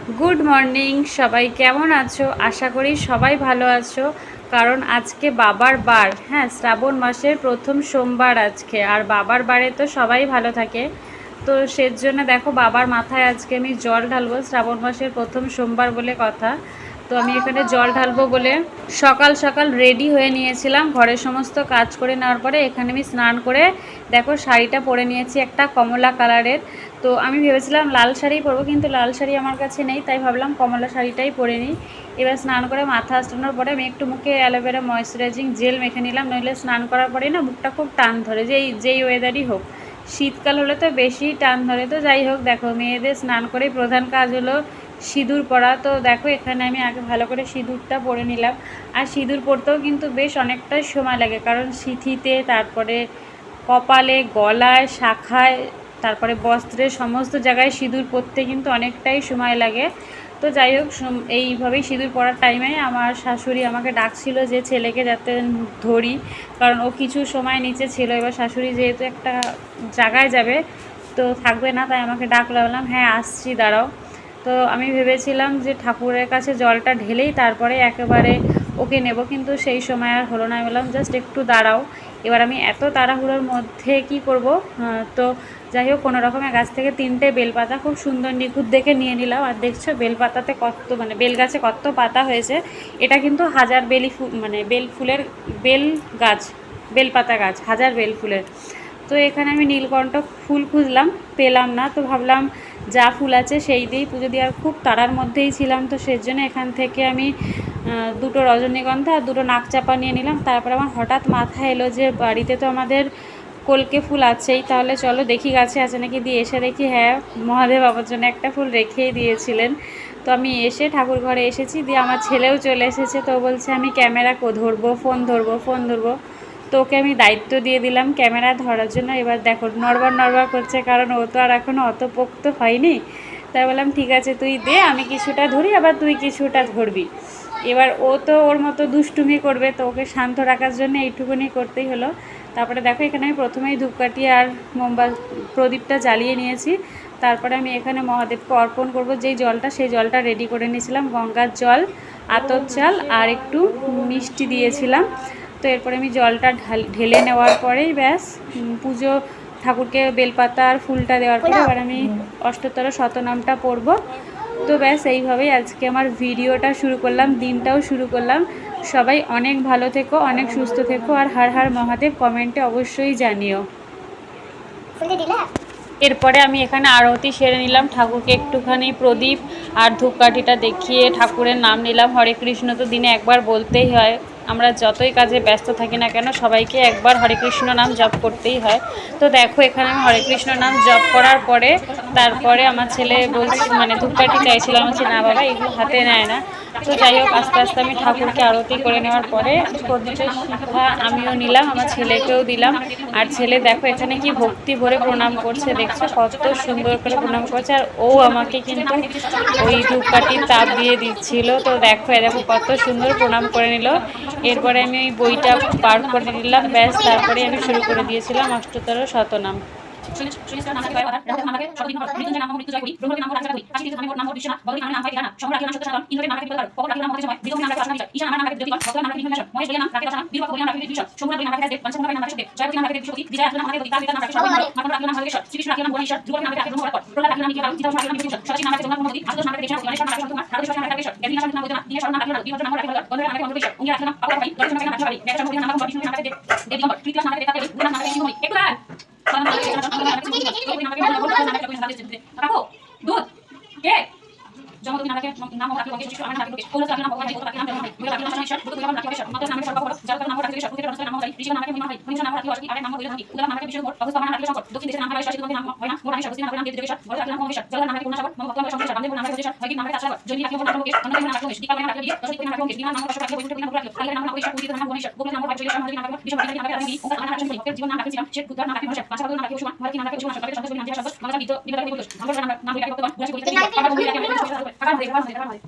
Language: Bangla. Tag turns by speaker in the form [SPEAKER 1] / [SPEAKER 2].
[SPEAKER 1] গুড মর্নিং সবাই, কেমন আছো? আশা করি সবাই ভালো আছো। কারণ আজকে বাবার বার, হ্যাঁ, শ্রাবণ মাসের প্রথম সোমবার আজকে। আর বাবার বারে তো সবাই ভালো থাকে। তো সেজন্য দেখো, বাবার মাথায় আজকে আমি জল ঢালবো, শ্রাবণ মাসের প্রথম সোমবার বলে কথা। তো আমি এখানে জল ঢালবো বলে সকাল সকাল রেডি হয়ে নিয়েছিলাম। ঘরের সমস্ত কাজ করে নেওয়ার পরে এখানে আমি স্নান করে দেখো শাড়িটা পরে নিয়েছি, একটা কমলা কালারের। তো আমি ভেবেছিলাম লাল শাড়ি পরবো, কিন্তু লাল শাড়ি আমার কাছে নেই, তাই ভাবলাম কমলা শাড়িটাই পরে নিই। এবার স্নান করে মাথা আঁচড়ানোর পরে আমি একটু মুখে অ্যালোভেরা ময়েশ্চারাইজিং জেল মেখে নিলাম, নইলে স্নান করার পরেই না মুখটা খুব টান ধরে, যেই ওয়েদারই হোক। শীতকাল হলে তো বেশি টান ধরে। তো যাই হোক, দেখো মেয়েদের স্নান করেই প্রধান কাজ হলো সিঁদুর পরা। তো দেখো এখানে আমি আগে ভালো করে সিঁদুরটা পরে নিলাম। আর সিঁদুর পরতেও কিন্তু বেশ অনেকটাই সময় লাগে, কারণ সিঁথিতে, তারপরে কপালে, গলায়, শাখায়, তারপরে বস্ত্রের সমস্ত জায়গায় সিঁদুর পরতে কিন্তু অনেকটাই সময় লাগে। তো যাই হোক, এইভাবেই সিঁদুর পরার টাইমে আমার শাশুড়ি আমাকে ডাকছিল যে ছেলেকে যাতে ধরি, কারণ ও কিছু সময় নিচে ছিল। এবার শাশুড়ি যেহেতু একটা জায়গায় যাবে, তো থাকবে না, তাই আমাকে ডাকলো। বললাম হ্যাঁ আসছি, দাঁড়াও। তো আমি ভেবেছিলাম যে ঠাকুরের কাছে জলটা ঢেলেই তারপরে একেবারে ওকে নেব, কিন্তু সেই সময় আর হলো না। আমি বললাম জাস্ট একটু দাঁড়াও। এবার আমি এত তাড়াহুড়োর মধ্যে কি করব। তো যাই হোক, কোনো রকমের গাছ থেকে 3টে বেলপাতা খুব সুন্দর নিখুঁত দেখে নিয়ে নিলাম। আর দেখছো বেলপাতাতে কত, মানে বেলগাছে কত পাতা হয়েছে। এটা কিন্তু হাজার বেলি ফুল, মানে বেল ফুলের বেল গাছ, বেলপাতা গাছ, হাজার বেল ফুলের। তো এখানে আমি নীলকণ্ঠ ফুল খুঁজলাম, পেলাম না। তো ভাবলাম যা ফুল আছে সেই দিয়েই পুজো দেওয়ার খুব তাড়ার মধ্যেই ছিলাম। তো সেজন্য এখান থেকে আমি 2টো রজনীগন্ধা আর 2টো নাকচাপা নিয়ে নিলাম। তারপর আমার হঠাৎ মাথায় এলো যে বাড়িতে তো আমাদের কলকে ফুল আছেই, তাহলে চলো দেখি গাছে আছে নাকি। দিয়ে এসে দেখি হ্যাঁ, মহাদেব বাবার জন্য একটা ফুল রেখেই দিয়েছিলেন। তো আমি এসে ঠাকুর ঘরে এসেছি, দিয়ে আমার ছেলেও চলে এসেছে। তো বলছে আমি ক্যামেরা ধরবো, ফোন ধরবো। তো ওকে আমি দায়িত্ব দিয়ে দিলাম ক্যামেরা ধরার জন্য। এবার দেখো নড়বড় করছে, কারণ ও তো আর এখনও অত পোক্ত হয়নি। তাই বললাম ঠিক আছে তুই দে, আমি কিছুটা ধরি, আবার তুই কিছুটা ধরবি। এবার ও তো ওর মতো দুষ্টুমি করবে, তো ওকে শান্ত রাখার জন্য এইটুকুনি করতেই হলো। তারপরে দেখো এখানে আমি প্রথমেই ধূপকাঠি আর প্রদীপটা জ্বালিয়ে নিয়েছি। তারপরে আমি এখানে মহাদেবকে অর্পণ করব যেই জলটা, সেই জলটা রেডি করে নিয়েছিলাম। গঙ্গার জল, আতপ চাল আর একটু মিষ্টি দিয়েছিলাম। তো এরপরে আমি জলটা ঢেলে নেওয়ার পরেই ব্যাস পুজো, ঠাকুরকে বেলপাতা আর ফুলটা দেওয়ার পরে এবার আমি অষ্টোত্তর শতনামটা পড়ব। তো ব্যাস এইভাবেই আজকে আমার ভিডিওটা শুরু করলাম, দিনটাও শুরু করলাম। সবাই অনেক ভালো থেকো, অনেক সুস্থ থেকো, আর হর হর মহাদেব কমেন্টে অবশ্যই জানিও। এরপরে আমি এখানে আরতি সেরে নিলাম, ঠাকুরকে একটুখানি প্রদীপ আর ধূপকাঠিটা দেখিয়ে ঠাকুরের নাম নিলাম। হরে কৃষ্ণ তো দিনে একবার বলতেই হয়, আমরা যতই কাজে ব্যস্ত থাকি না কেন সবাইকে একবার হরে কৃষ্ণ নাম জপ করতেই হয়। তো দেখো এখানে আমি হরে কৃষ্ণ নাম জপ করার পরে তারপরে আমার ছেলে বলছে, মানে ধূপকাঠি চাইছিলাম, বলছে না বাবা এগুলো হাতে নেয় না। তো যাই হোক, আস্তে আস্তে আমি ঠাকুরকে আরতি করে নেওয়ার পরে প্রদীপের শিখা আমিও নিলাম, আমার ছেলেকেও দিলাম। আর ছেলে দেখো এখানে কি ভক্তি ভরে প্রণাম করছে, দেখছো কত সুন্দর করে প্রণাম করছে। আর ও আমাকে কিন্তু ওই ধূপকাঠির তাপ দিয়ে দিচ্ছিল। তো দেখো দেখো কত সুন্দর প্রণাম করে নিল। এরপরে আমি ওই বইটা পার করে নিলাম, ব্যাস তারপরে আমি শুরু করে দিয়েছিলাম অষ্টোত্তর শতনাম। দুধ কে জমদগ্নি নামকে নাম রাখি বঙ্গে সৃষ্টি আমার নামকে কোন জাতি নাম ভগবান কোন জাতি নাম দেব হয় কোন জাতি নাম ঈশ্বর কোন নাম রাখি ঈশ্বর মাত্র নামে সর্ব বড় জাত নাম রাখি ঈশ্বর কোন জাতি নাম হয় ঋষি নামকে মহিমা হয় মহিষা নাম রাখি অসকি আরে নাম হইল থাকি উদার নাম রাখি বিষ্ণু মোর অবস্থা নাম রাখি শঙ্কর দক্ষিণ দেশে নাম রাখি ঈশ্বর নাম হয় না মোর নাম ঈশ্বর নাম রাখি দেব ঈশ্বর বড় জাতি নাম ঈশ্বর জল নাম রাখি পূর্ণ সাগর মম ভক্ত নাম শঙ্কর বান্দে নাম রাখি ঈশ্বর হইকি নাম রাখি আশাগর জনি রাখি মোর নাম কেশ অন্য নাম রাখি কেশ দিকা নাম রাখি দিয়ে দশটি নাম রাখি কেশ দিনা নাম রাখি রাখি বৈকুণ্ঠ নাম রাখি আলে নাম রাখি ঈশ্বর পুজি নাম রাখি ঈশ্বর গোবিন্দ নাম রাখি ঈশ্বর মহাদেব নাম রাখি বিষ্ণু নাম রাখি রাখি ওঙ্কার নাম রাখি শঙ্কর জীবন নাম রাখি শ্রীরাম শেখ গুদার নাম রাখি ভাষা পাঁচা নাম রাখি উসমান ভারতী নাম রাখি উসমান সবাই সন্তোষ নাম রাখি শব্দ মানব বিদ্য বিদ্য রাখি বলতো নাম রাখি নাম রাখি ভগবান গুলাশি বলতে পাকা বন্ধু রাখি আমি বিষয় আকার হয়ে আকার হয়ে